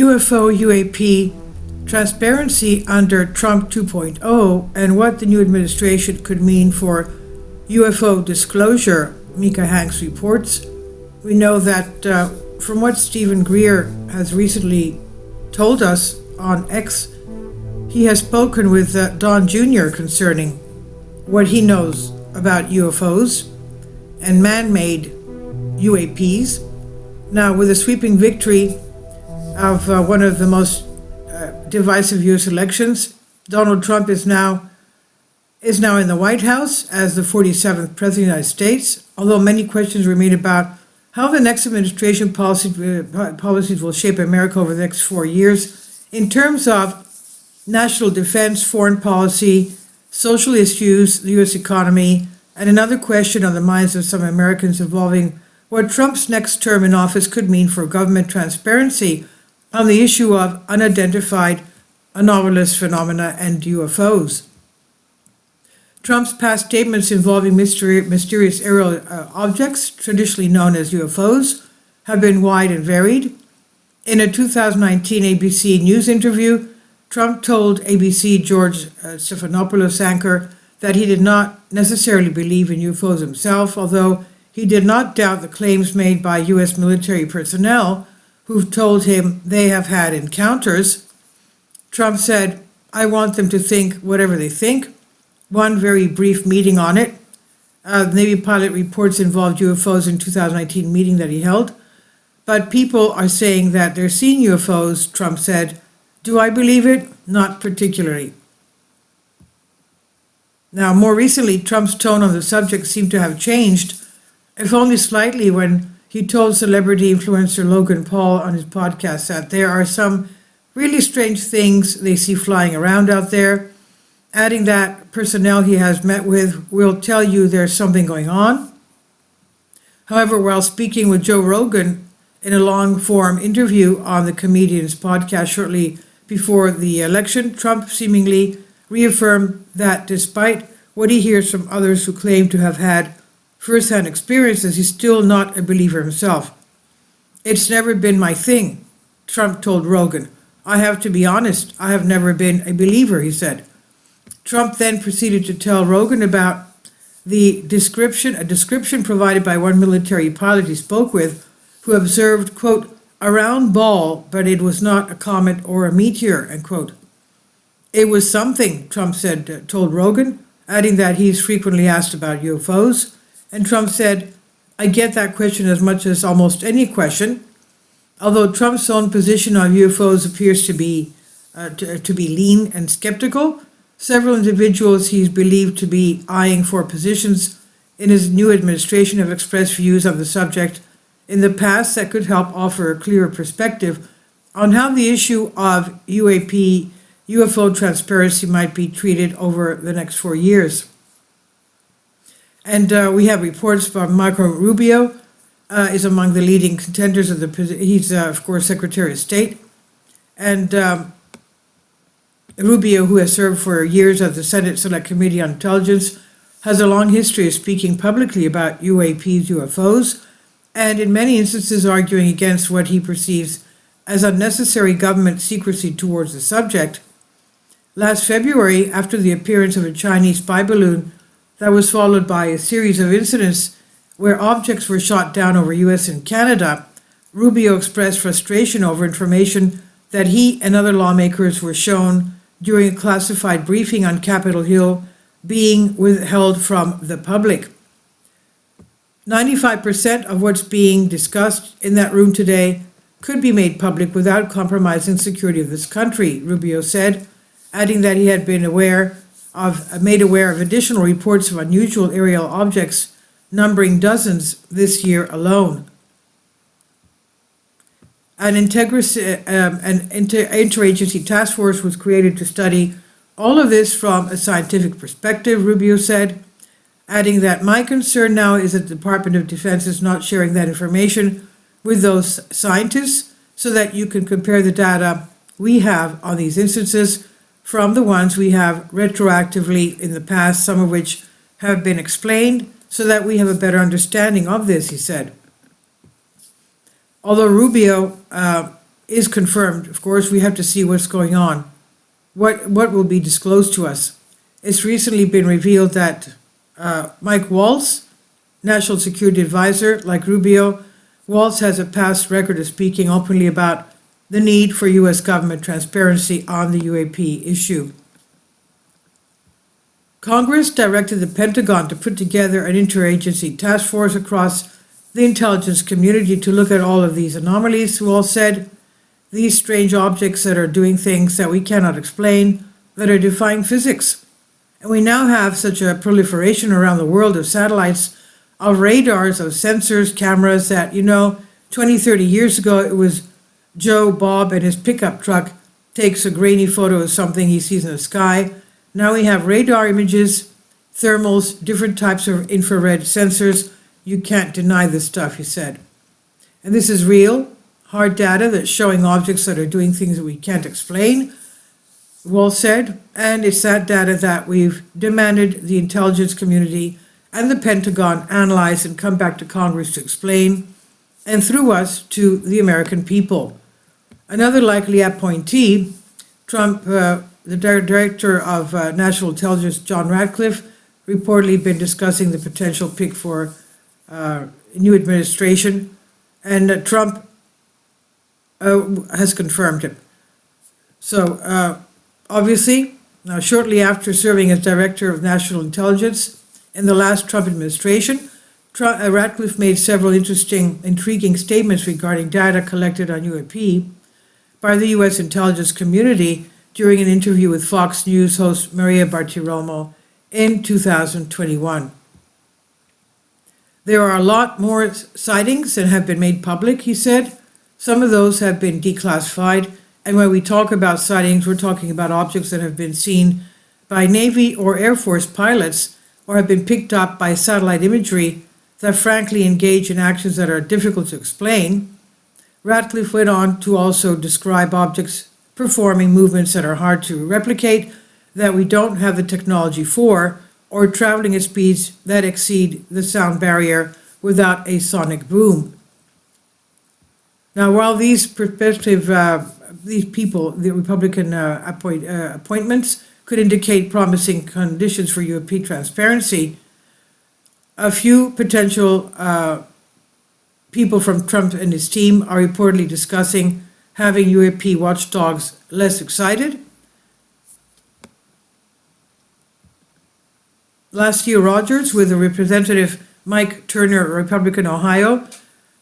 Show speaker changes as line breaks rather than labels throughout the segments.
UFO-UAP transparency under Trump 2.0 and what the new administration could mean for UFO disclosure, Mika Hanks reports. We know that from what Stephen Greer has recently told us on X, he has spoken with Don Jr. concerning what he knows about UFOs and man-made UAPs. Now, with a sweeping victory of one of the most divisive U.S. elections, Donald Trump is now in the White House as the 47th President of the United States, although many questions remain about how the next administration policies will shape America over the next 4 years in terms of national defense, foreign policy, social issues, the U.S. economy, and another question on the minds of some Americans involving what Trump's next term in office could mean for government transparency on the issue of unidentified anomalous phenomena and UFOs. Trump's past statements involving mysterious aerial objects, traditionally known as UFOs, have been wide and varied. In a 2019 ABC News interview, Trump told ABC George Stephanopoulos anchor that he did not necessarily believe in UFOs himself, although he did not doubt the claims made by U.S. military personnel who've told him they have had encounters. Trump said, "I want them to think whatever they think." One very brief meeting on it. Navy pilot reports involved UFOs in 2019 meeting that he held. But people are saying that they're seeing UFOs, Trump said. Do I believe it? Not particularly. Now, more recently, Trump's tone on the subject seemed to have changed, if only slightly, when he told celebrity influencer Logan Paul on his podcast that there are some really strange things they see flying around out there, adding that personnel he has met with will tell you there's something going on. However, while speaking with Joe Rogan in a long-form interview on the comedian's podcast shortly before the election, Trump seemingly reaffirmed that despite what he hears from others who claim to have had first-hand experiences, he's still not a believer himself. "It's never been my thing," Trump told Rogan. "I have to be honest, I have never been a believer," he said. Trump then proceeded to tell Rogan about a description provided by one military pilot he spoke with, who observed, quote, "a round ball, but it was not a comet or a meteor," end quote. "It was something," Trump said, told Rogan, adding that he's frequently asked about UFOs. And Trump said, "I get that question as much as almost any question." Although Trump's own position on UFOs appears to be lean and skeptical, several individuals he's believed to be eyeing for positions in his new administration have expressed views on the subject in the past that could help offer a clearer perspective on how the issue of UFO transparency might be treated over the next 4 years. And we have reports from Marco Rubio is among the leading contenders of the position. He's, of course, Secretary of State. And Rubio, who has served for years as the Senate Select Committee on Intelligence, has a long history of speaking publicly about UAPs, UFOs, and in many instances arguing against what he perceives as unnecessary government secrecy towards the subject. Last February, after the appearance of a Chinese spy balloon that was followed by a series of incidents where objects were shot down over U.S. and Canada, Rubio expressed frustration over information that he and other lawmakers were shown during a classified briefing on Capitol Hill being withheld from the public. 95% of what's being discussed in that room today could be made public without compromising security of this country, Rubio said, adding that he had been made aware of additional reports of unusual aerial objects numbering dozens this year alone. An interagency task force was created to study all of this from a scientific perspective, Rubio said, adding that my concern now is that the Department of Defense is not sharing that information with those scientists so that you can compare the data we have on these instances from the ones we have retroactively in the past, some of which have been explained, so that we have a better understanding of this, he said. Although Rubio is confirmed, of course, we have to see what's going on. What will be disclosed to us? It's recently been revealed that Mike Waltz, National Security Advisor, like Rubio, Waltz has a past record of speaking openly about the need for U.S. government transparency on the UAP issue. Congress directed the Pentagon to put together an interagency task force across the intelligence community to look at all of these anomalies, Waltz said, these strange objects that are doing things that we cannot explain, that are defying physics. And we now have such a proliferation around the world of satellites, of radars, of sensors, cameras that, 20, 30 years ago it was Joe Bob and his pickup truck takes a grainy photo of something he sees in the sky. Now we have radar images, thermals, different types of infrared sensors. You can't deny this stuff, he said. And this is real, hard data that's showing objects that are doing things that we can't explain, Waltz said, and it's that data that we've demanded the intelligence community and the Pentagon analyze and come back to Congress to explain, and through us to the American people. Another likely appointee, Trump, the director of national intelligence, John Ratcliffe, reportedly been discussing the potential pick for a new administration, and Trump has confirmed it. So obviously, now shortly after serving as director of national intelligence in the last Trump administration, Ratcliffe made several intriguing statements regarding data collected on UAP by the U.S. intelligence community during an interview with Fox News host Maria Bartiromo in 2021. There are a lot more sightings that have been made public, he said. Some of those have been declassified, and when we talk about sightings, we're talking about objects that have been seen by Navy or Air Force pilots or have been picked up by satellite imagery that frankly engage in actions that are difficult to explain. Ratcliffe went on to also describe objects performing movements that are hard to replicate, that we don't have the technology for, or traveling at speeds that exceed the sound barrier without a sonic boom. Now, while these people, the Republican appointments, could indicate promising conditions for UAP transparency, a few potential people from Trump and his team are reportedly discussing having UAP watchdogs less excited. Last year, Rogers, with the Representative Mike Turner, Republican, Ohio,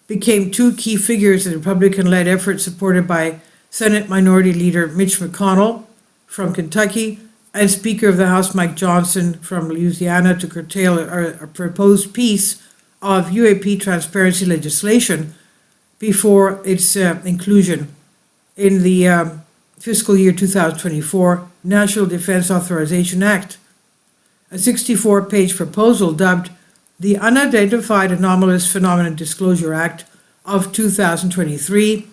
became two key figures in Republican-led efforts supported by Senate Minority Leader Mitch McConnell from Kentucky and Speaker of the House Mike Johnson from Louisiana to curtail a proposed piece of UAP transparency legislation before its inclusion in the fiscal year 2024 National Defense Authorization Act. A 64-page proposal dubbed the Unidentified Anomalous Phenomenon Disclosure Act of 2023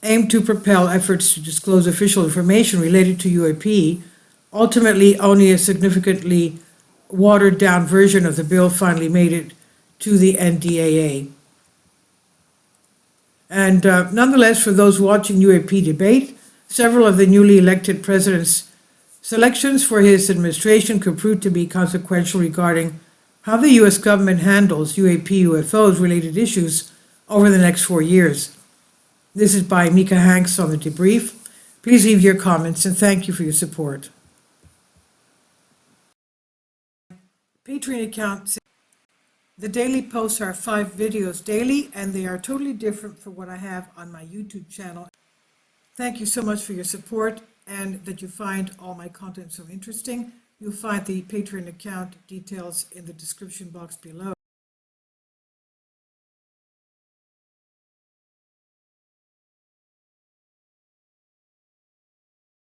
aimed to propel efforts to disclose official information related to UAP. Ultimately, only a significantly watered-down version of the bill finally made it to the NDAA. And nonetheless, for those watching UAP debate, several of the newly elected president's selections for his administration could prove to be consequential regarding how the U.S. government handles UAP UFOs related issues over the next 4 years. This is by Mika Hanks on the debrief. Please leave your comments and thank you for your support. Patreon account. The daily posts are 5 videos daily, and they are totally different from what I have on my YouTube channel. Thank you so much for your support and that you find all my content so interesting. You'll find the Patreon account details in the description box below.